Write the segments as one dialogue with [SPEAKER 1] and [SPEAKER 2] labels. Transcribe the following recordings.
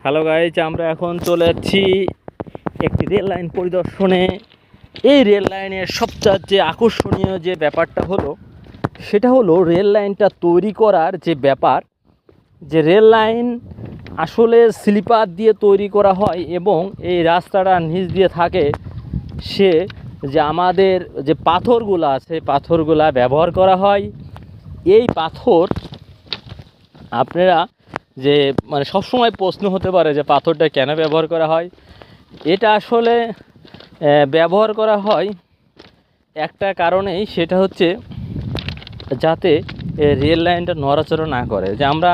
[SPEAKER 1] Hello guys, আমরা এখন চলে যাচ্ছি একটি রেল লাইন পরিদর্শনে। এই রেল লাইনের সবচেয়ে আকর্ষণীয় যে ব্যাপারটা হলো সেটা হলো রেল লাইনটা তৈরি করার যে ব্যাপার। যে রেল লাইন আসলে স্লিপার দিয়ে তৈরি করা হয় এবং এই রাস্তাটা নিচ দিয়ে থাকে, সে যে আমাদের যে পাথরগুলো আছে পাথরগুলা ব্যবহার করা হয়। এই পাথর আপনারা যে মানে সবসময় প্রশ্ন হতে পারে যে পাথরটা কেন ব্যবহার করা হয়। এটা আসলে ব্যবহার করা হয় একটা কারণেই, সেটা হচ্ছে যাতে রেল লাইনটা নড়াচড়া না করে। যে আমরা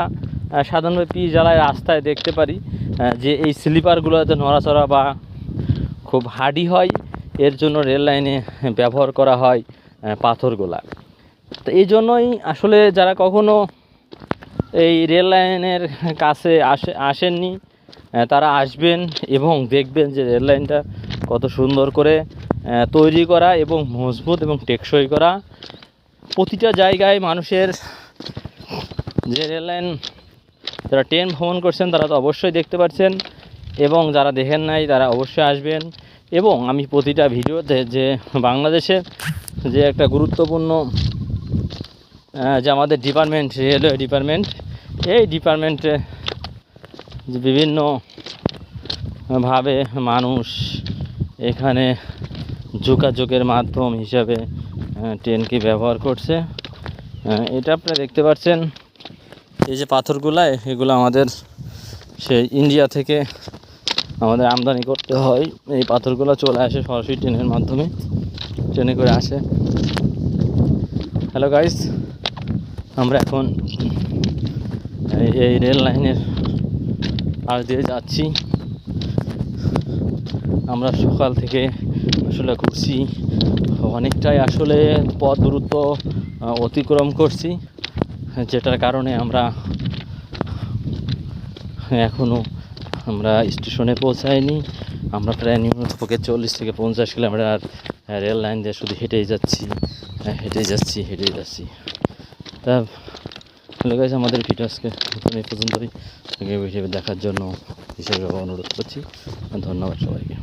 [SPEAKER 1] সাধারণভাবে পি জ্বালায় রাস্তায় দেখতে পারি যে এই স্লিপারগুলো যাতে নড়াচড়া বা খুব হার্ডি হয়, এর জন্য রেল লাইনে ব্যবহার করা হয় পাথরগুলা। তো এই জন্যই আসলে যারা কখনো এই রেল লাইনের কাছে আসেননি তারা আসবেন এবং দেখবেন যে রেল লাইনটা কত সুন্দর করে তৈরি করা এবং মজবুত এবং টেকসই করা। প্রতিটা জায়গায় মানুষের যে রেল লাইন, যারা ট্রেন ভ্রমণ করছেন তারা তো অবশ্যই দেখতে পাচ্ছেন, এবং যারা দেখেন নাই তারা অবশ্যই আসবেন। এবং আমি প্রতিটা ভিডিওতে যে বাংলাদেশে যে একটা গুরুত্বপূর্ণ যে আমাদের ডিপার্টমেন্ট, রেলওয়ে ডিপার্টমেন্ট, এই ডিপার্টমেন্টে যে বিভিন্নভাবে মানুষ এখানে যোগাযোগের মাধ্যম হিসাবে ট্রেনকে ব্যবহার করছে। এটা আপনারা দেখতে পাচ্ছেন, এই যে পাথরগুলো, এগুলো আমাদের সেই ইন্ডিয়া থেকে আমাদের আমদানি করতে হয়। এই পাথরগুলো চলে আসে সরাসরি ট্রেনের মাধ্যমে, ট্রেনে করে আসে। হ্যালো গাইস, আমরা এখন এই রেল লাইনের পাশ দিয়ে যাচ্ছি। আমরা সকাল থেকে আসলে ঘুরছি, অনেকটাই আসলে পথ দূরত্ব অতিক্রম করছি, যেটার কারণে আমরা এখনও স্টেশনে পৌঁছাইনি। আমরা প্রায় নিম্নত পক্ষে 40 থেকে 50 কিলোমিটার রেল লাইন দিয়ে শুধু হেঁটেই যাচ্ছি। তা হ্যালো গাইস, আমাদের ভিডিও আজকে এই পর্যন্তই। আগে দেখার জন্য হিসেবে অনুরোধ করছি। ধন্যবাদ সবাইকে।